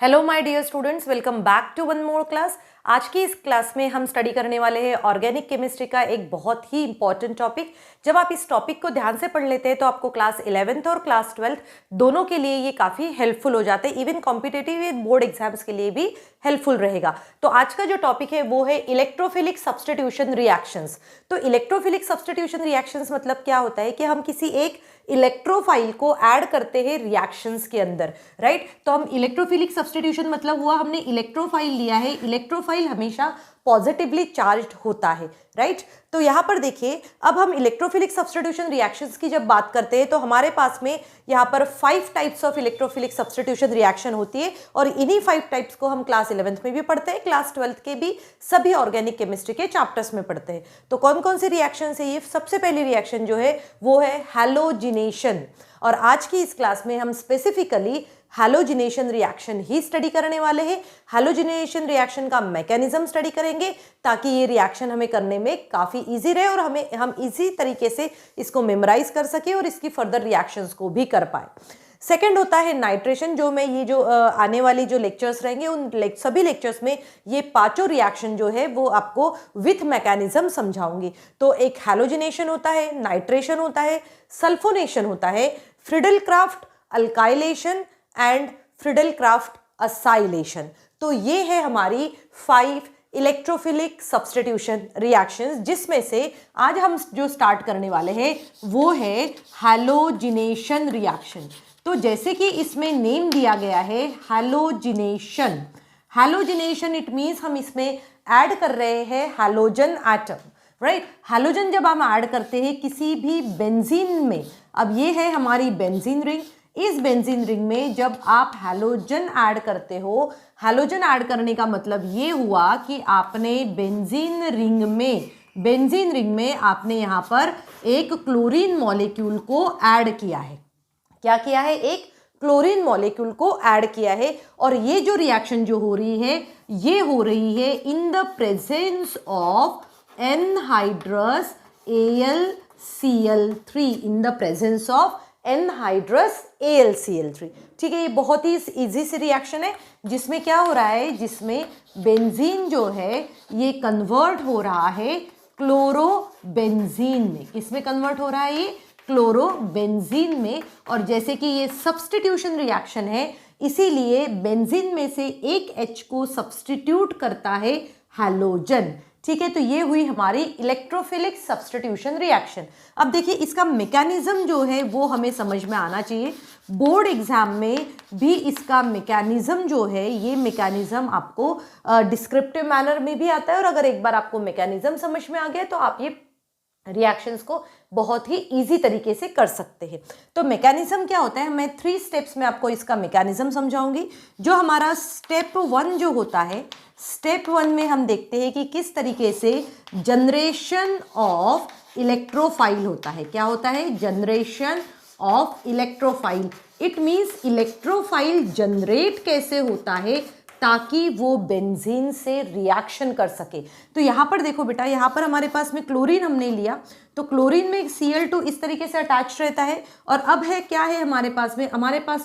Hello my dear students, welcome back to one more class. आज की इस class में हम स्टडी करने वाले हैं ऑर्गेनिक केमिस्ट्री का एक बहुत ही इंपॉर्टेंट टॉपिक। जब आप इस टॉपिक को ध्यान से पढ़ लेते हैं तो आपको क्लास 11th और क्लास 12th दोनों के लिए ये काफ़ी हेल्पफुल हो जाते हैं। इवन कॉम्पिटिटिव बोर्ड एग्जाम्स के लिए भी हेल्पफुल रहेगा। तो आज का जो टॉपिक है वो है इलेक्ट्रोफिलिक सब्स्टिट्यूशन रिएक्शंस। तो इलेक्ट्रोफिलिक सब्स्टिट्यूशन रिएक्शंस मतलब क्या होता है कि हम किसी एक इलेक्ट्रोफाइल को ऐड करते हैं रिएक्शंस के अंदर, राइट। तो हम इलेक्ट्रोफिलिक सब्स्टिट्यूशन मतलब हुआ हमने इलेक्ट्रोफाइल लिया है। इलेक्ट्रोफाइल हमेशा पॉजिटिवली चार्ज्ड होता है, राइट। तो यहाँ पर देखिए, अब हम इलेक्ट्रोफिलिक सब्स्टिट्यूशन रिएक्शंस की जब बात करते हैं तो हमारे पास में यहाँ पर 5 types of electrophilic substitution reaction होती है और इन्हीं 5 टाइप्स को हम क्लास 11th में भी पढ़ते हैं, क्लास 12th के भी सभी ऑर्गेनिक केमिस्ट्री के चैप्टर्स में पढ़ते हैं। तो कौन कौन सी रिएक्शन है ये? सबसे पहली रिएक्शन जो है वो है हैलोजिनेशन। और आज की इस क्लास में हम स्पेसिफिकली हैलोजिनेशन रिएक्शन ही स्टडी करने वाले हैं। हैलोजिनेशन रिएक्शन का मैकेनिज्म स्टडी करेंगे ताकि ये रिएक्शन हमें करने में काफ़ी इजी रहे और हम इजी तरीके से इसको मेमोराइज कर सके और इसकी फर्दर रिएक्शंस को भी कर पाए। सेकंड होता है नाइट्रेशन, जो मैं ये जो आने वाली जो लेक्चर्स रहेंगे उन सभी लेक्चर्स में ये पांचों रिएक्शन जो है वो आपको विथ मैकेनिज्म समझाऊंगी। तो एक हैलोजिनेशन होता है, नाइट्रेशन होता है, सल्फोनेशन होता है, Friedel-craft alkylation and Friedel-craft acylation. तो ये है हमारी 5 इलेक्ट्रोफिलिक सब्स्टिट्यूशन रिएक्शंस, जिसमें से आज हम जो स्टार्ट करने वाले हैं वो है हैलोजिनेशन रिएक्शन। तो जैसे कि इसमें नेम दिया गया है हैलोजिनेशन। हैलोजिनेशन इट मीन्स हम इसमें ऐड कर रहे हैं हैलोजन एटम, राइट। हैलोजन जब हम ऐड करते हैं किसी भी बेंजीन में, अब ये है हमारी बेंजीन रिंग, इस बेंजीन रिंग में जब आप हैलोजन ऐड करते हो, हैलोजन ऐड करने का मतलब ये हुआ कि आपने बेंजीन रिंग में आपने यहाँ पर एक क्लोरीन मॉलिक्यूल को ऐड किया है। क्या किया है? एक क्लोरीन मॉलिक्यूल को ऐड किया है। और ये जो रिएक्शन जो हो रही है ये हो रही है in the presence of anhydrous AlCl3, in the presence of anhydrous AlCl3। ठीक है, ये बहुत ही इजी सी रिएक्शन है जिसमें क्या हो रहा है, जिसमें बेंजीन जो है ये कन्वर्ट हो रहा है क्लोरोबेंजीन में। किसमें कन्वर्ट हो रहा है? ये क्लोरोबेंजीन में। और जैसे कि ये सब्स्टिट्यूशन रिएक्शन है इसीलिए बेंजीन में से एक H को सब्स्टिट्यूट करता है हैलोजन। ठीक है, तो ये हुई हमारी इलेक्ट्रोफिलिक सब्स्टिट्यूशन रिएक्शन। अब देखिए, इसका मैकेनिज्म जो है वो हमें समझ में आना चाहिए। बोर्ड एग्जाम में भी इसका मैकेनिज्म जो है, ये मैकेनिज्म आपको डिस्क्रिप्टिव मैनर में भी आता है और अगर एक बार आपको मैकेनिज्म समझ में आ गया तो आप ये रिएक्शंस को बहुत ही इजी तरीके से कर सकते हैं। तो मैकेनिज्म क्या होता है, मैं 3 स्टेप्स में आपको इसका मैकेनिज्म समझाऊंगी। जो हमारा स्टेप 1 जो होता है, स्टेप 1 में हम देखते हैं कि किस तरीके से जनरेशन ऑफ इलेक्ट्रोफाइल होता है। क्या होता है? Generation of electrophile. It means electrophile generate कैसे होता है ताकि वो बेंजीन से रिएक्शन कर सके। तो यहाँ पर देखो बेटा, यहाँ पर हमारे पास में क्लोरीन हमने लिया तो क्लोरीन में Cl2 इस तरीके से अटैच रहता है और अब है क्या है हमारे पास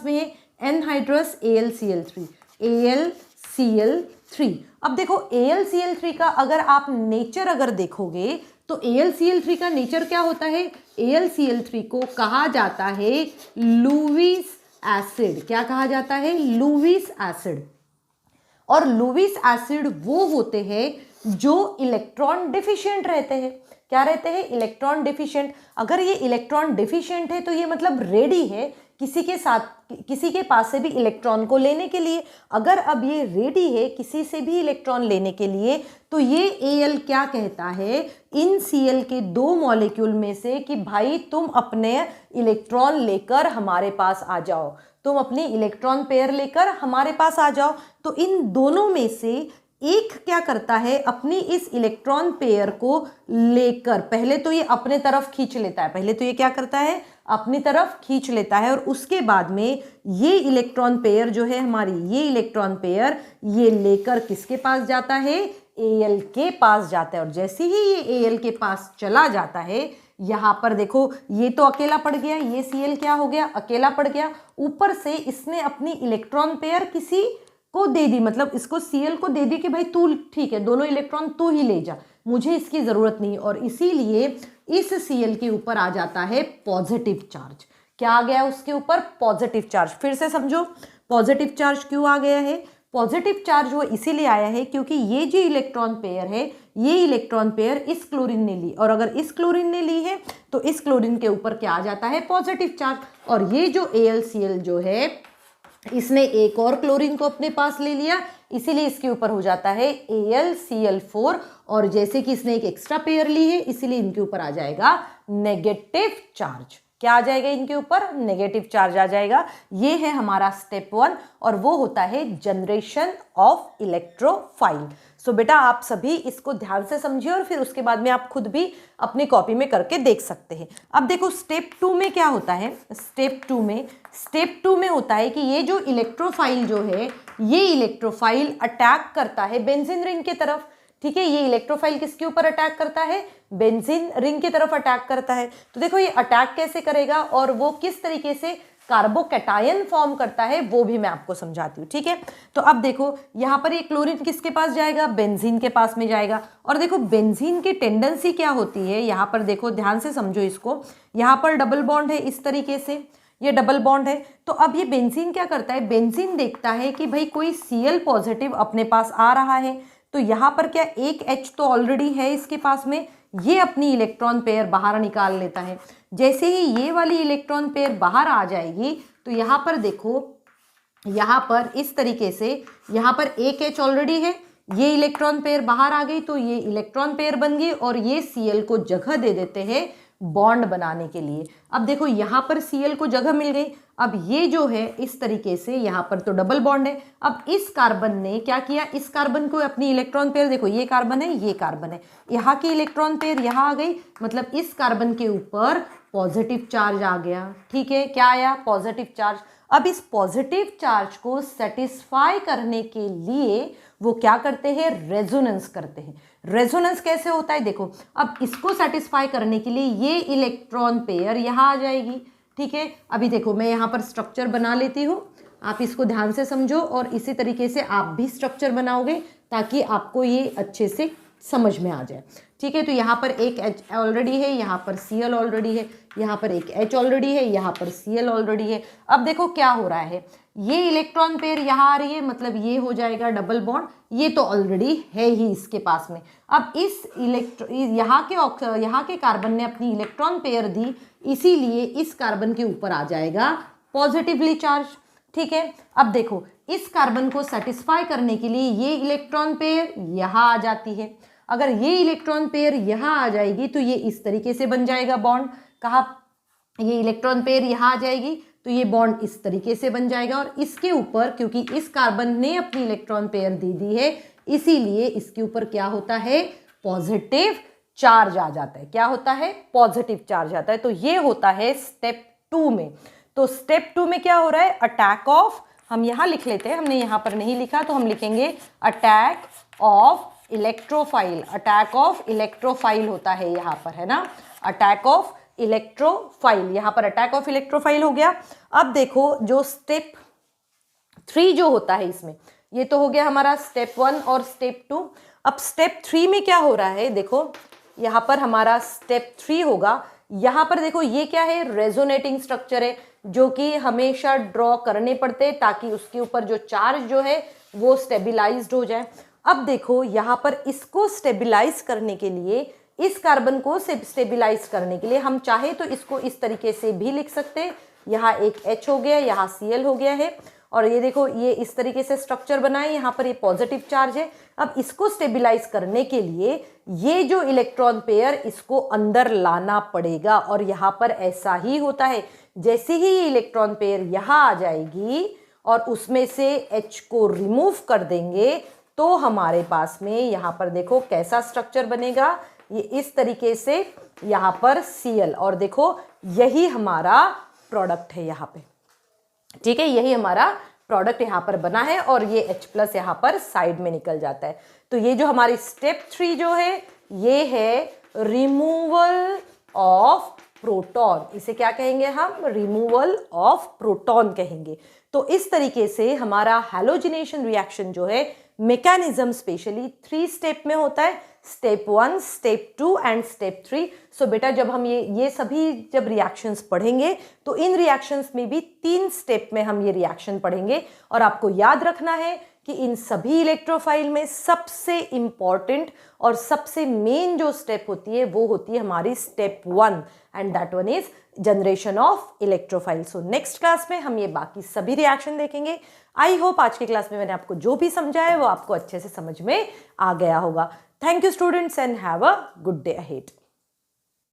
में है एनहाइड्रस AlCl3। अब देखो AlCl3 का अगर आप नेचर अगर देखोगे तो AlCl3 का नेचर क्या होता है? AlCl3 को कहा जाता है लुईस एसिड। क्या कहा जाता है? Lewis acid. और लुईस एसिड वो होते हैं जो इलेक्ट्रॉन डिफिशिएंट रहते हैं। क्या रहते हैं? Electron deficient. अगर ये इलेक्ट्रॉन डिफिशिएंट है तो ये मतलब रेडी है किसी के पास से भी इलेक्ट्रॉन को लेने के लिए। अगर अब ये रेडी है किसी से भी इलेक्ट्रॉन लेने के लिए तो ये Al क्या कहता है इन Cl के 2 मॉलिक्यूल में से कि भाई तुम अपने इलेक्ट्रॉन लेकर हमारे पास आ जाओ, तुम अपनी इलेक्ट्रॉन पेयर लेकर हमारे पास आ जाओ। तो इन दोनों में से एक क्या करता है, अपनी इस इलेक्ट्रॉन पेयर को लेकर पहले तो ये अपने तरफ खींच लेता है, पहले तो ये क्या करता है, अपनी तरफ खींच लेता है और उसके बाद में ये इलेक्ट्रॉन पेयर जो है हमारी, ये इलेक्ट्रॉन पेयर ये लेकर किसके पास जाता है? Al के पास जाता है। और जैसे ही ये Al के पास चला जाता है, यहाँ पर देखो ये तो अकेला पड़ गया, ये Cl क्या हो गया? अकेला पड़ गया। ऊपर से इसने अपनी इलेक्ट्रॉन पेयर किसी को दे दी, मतलब इसको Cl को दे दी कि भाई तू ठीक है, दोनों इलेक्ट्रॉन तू ही ले जा, मुझे इसकी ज़रूरत नहीं, और इसीलिए इस Cl के ऊपर आ जाता है पॉजिटिव चार्ज। क्या आ गया उसके ऊपर? Positive charge. फिर से समझो, पॉजिटिव चार्ज क्यों आ गया है? पॉजिटिव चार्ज वो इसीलिए आया है क्योंकि ये जो इलेक्ट्रॉन पेयर है, ये इलेक्ट्रॉन पेयर इस क्लोरीन ने ली, और अगर इस क्लोरीन ने ली है तो इस क्लोरीन के ऊपर क्या आ जाता है? Positive charge. और ये जो AlCl जो है, इसने एक और क्लोरीन को अपने पास ले लिया, इसीलिए इसके ऊपर हो जाता है AlCl4, और जैसे कि इसने एक एक्स्ट्रा पेयर ली है इसीलिए इनके ऊपर आ जाएगा नेगेटिव चार्ज। क्या आ जाएगा इनके ऊपर? नेगेटिव चार्ज आ जाएगा। ये है हमारा स्टेप 1, और वो होता है जनरेशन ऑफ इलेक्ट्रोफाइल। सो बेटा आप सभी इसको ध्यान से समझिए, और फिर उसके बाद में आप खुद भी अपनी कॉपी में करके देख सकते हैं। अब देखो स्टेप 2 में क्या होता है? स्टेप 2 में होता है कि ये जो इलेक्ट्रोफाइल जो है, ये इलेक्ट्रोफाइल अटैक करता है बेंजीन रिंग की तरफ। ठीक है, ये इलेक्ट्रोफाइल किसके ऊपर अटैक करता है? बेंजीन रिंग की तरफ अटैक करता है। तो देखो ये अटैक कैसे करेगा और वो किस तरीके से कार्बोकैटायन फॉर्म करता है वो भी मैं आपको समझाती हूँ। ठीक है, तो अब देखो यहाँ पर ये क्लोरीन किसके पास जाएगा? बेंजीन के पास में जाएगा। और देखो बेंजीन की टेंडेंसी क्या होती है, यहाँ पर देखो ध्यान से समझो इसको। यहाँ पर डबल बॉन्ड है इस तरीके से, ये डबल बॉन्ड है। तो अब ये बेंजीन क्या करता है? बेंजीन देखता है कि भाई कोई Cl पॉजिटिव अपने पास आ रहा है, तो यहाँ पर क्या एक H तो ऑलरेडी है इसके पास में, ये अपनी इलेक्ट्रॉन पेयर बाहर निकाल लेता है। जैसे ही ये वाली इलेक्ट्रॉन पेयर बाहर आ जाएगी तो यहाँ पर देखो, यहाँ पर इस तरीके से यहाँ पर एक H ऑलरेडी है, ये इलेक्ट्रॉन पेयर बाहर आ गई तो ये इलेक्ट्रॉन पेयर बन गई, और ये Cl को जगह दे देते हैं बॉन्ड बनाने के लिए। अब देखो यहाँ पर Cl को जगह मिल गई। अब ये जो है इस तरीके से, यहाँ पर तो डबल बॉन्ड है। अब इस कार्बन ने क्या किया? इस कार्बन को अपनी इलेक्ट्रॉन पेयर, देखो ये कार्बन है, ये कार्बन है, यहाँ की इलेक्ट्रॉन पेयर यहाँ आ गई, मतलब इस कार्बन के ऊपर पॉजिटिव चार्ज आ गया। ठीक है, क्या आया? Positive charge. अब इस पॉजिटिव चार्ज को सेटिस्फाई करने के लिए वो क्या करते हैं? रेजोनेंस करते हैं। रेजोनेंस कैसे होता है? देखो अब इसको सेटिस्फाई करने के लिए ये इलेक्ट्रॉन पेयर यहाँ आ जाएगी। ठीक है, अभी देखो मैं यहाँ पर स्ट्रक्चर बना लेती हूँ, आप इसको ध्यान से समझो, और इसी तरीके से आप भी स्ट्रक्चर बनाओगे ताकि आपको ये अच्छे से समझ में आ जाए। ठीक है, तो यहाँ पर एक H ऑलरेडी है, यहाँ पर Cl ऑलरेडी है, यहाँ पर एक H ऑलरेडी है, यहाँ पर Cl ऑलरेडी है। अब देखो क्या हो रहा है, ये इलेक्ट्रॉन पेयर यहाँ आ रही है, मतलब ये हो जाएगा डबल बॉन्ड, ये तो ऑलरेडी है ही इसके पास में। अब इस यहाँ के कार्बन ने अपनी इलेक्ट्रॉन पेयर दी, इसीलिए इस कार्बन के ऊपर आ जाएगा पॉजिटिवली चार्ज। ठीक है, अब देखो इस कार्बन को सेटिस्फाई करने के लिए ये इलेक्ट्रॉन पेयर यहाँ आ जाती है। अगर ये इलेक्ट्रॉन पेयर यहाँ आ जाएगी तो ये इस तरीके से बन जाएगा बॉन्ड। कहा? ये इलेक्ट्रॉन पेयर यहाँ आ जाएगी तो ये बॉन्ड इस तरीके से बन जाएगा, और इसके ऊपर क्योंकि इस कार्बन ने अपनी इलेक्ट्रॉन पेयर दे दी है, इसीलिए इसके ऊपर क्या होता है? पॉजिटिव चार्ज आ जाता है। क्या होता है? पॉजिटिव चार्ज आता है। तो ये होता है स्टेप 2 में। तो स्टेप 2 में क्या हो रहा है? अटैक ऑफ, हम यहाँ लिख लेते हैं, हमने यहाँ पर नहीं लिखा तो हम लिखेंगे attack of electrophile. Attack of electrophile होता है यहाँ पर, है ना? अटैक ऑफ इलेक्ट्रोफाइल, यहाँ पर अटैक ऑफ इलेक्ट्रोफाइल हो गया। अब देखो जो स्टेप 3 जो होता है इसमें, ये तो हो गया हमारा स्टेप 1 और स्टेप 2। अब स्टेप 3 में क्या हो रहा है? देखो यहाँ पर हमारा स्टेप 3 होगा। यहाँ पर देखो ये क्या है? रेजोनेटिंग स्ट्रक्चर है, जो कि हमेशा ड्रॉ करने पड़ते हैं ताकि उसके ऊपर जो चार्ज जो है वो स्टेबिलाइज्ड हो जाए। अब देखो यहाँ पर इसको स्टेबिलाइज करने के लिए, इस कार्बन को स्टेबिलाइज करने के लिए हम चाहे तो इसको इस तरीके से भी लिख सकते हैं। यहाँ एक H हो गया, यहाँ Cl हो गया है, और ये देखो ये इस तरीके से स्ट्रक्चर बनाए, यहाँ पर ये पॉजिटिव चार्ज है। अब इसको स्टेबिलाइज करने के लिए ये जो इलेक्ट्रॉन पेयर इसको अंदर लाना पड़ेगा, और यहाँ पर ऐसा ही होता है। जैसे ही ये इलेक्ट्रॉन पेयर यहाँ आ जाएगी और उसमें से H को रिमूव कर देंगे तो हमारे पास में यहाँ पर देखो कैसा स्ट्रक्चर बनेगा, ये इस तरीके से, यहाँ पर Cl, और देखो यही हमारा प्रोडक्ट है यहाँ पे। ठीक है, यही हमारा प्रोडक्ट यहाँ पर बना है, और ये H+ यहाँ पर साइड में निकल जाता है। तो ये जो हमारी स्टेप 3 जो है, ये है रिमूवल ऑफ प्रोटॉन। इसे क्या कहेंगे हम? रिमूवल ऑफ प्रोटॉन कहेंगे। तो इस तरीके से हमारा हैलोजिनेशन रिएक्शन जो है मैकेनिज्म स्पेशली 3 स्टेप में होता है, स्टेप 1, स्टेप 2 एंड स्टेप 3। सो बेटा जब हम ये सभी जब रिएक्शंस पढ़ेंगे तो इन रिएक्शंस में भी 3 स्टेप में हम ये रिएक्शन पढ़ेंगे। और आपको याद रखना है कि इन सभी इलेक्ट्रोफाइल में सबसे इंपॉर्टेंट और सबसे मेन जो स्टेप होती है वो होती है हमारी step 1 and that one is generation of electrophile. So next class में हम ये बाकी सभी रिएक्शन देखेंगे। आई होप आज की क्लास में मैंने आपको जो भी समझाया वो आपको अच्छे से समझ में आ गया होगा। Thank you students and have a good day ahead.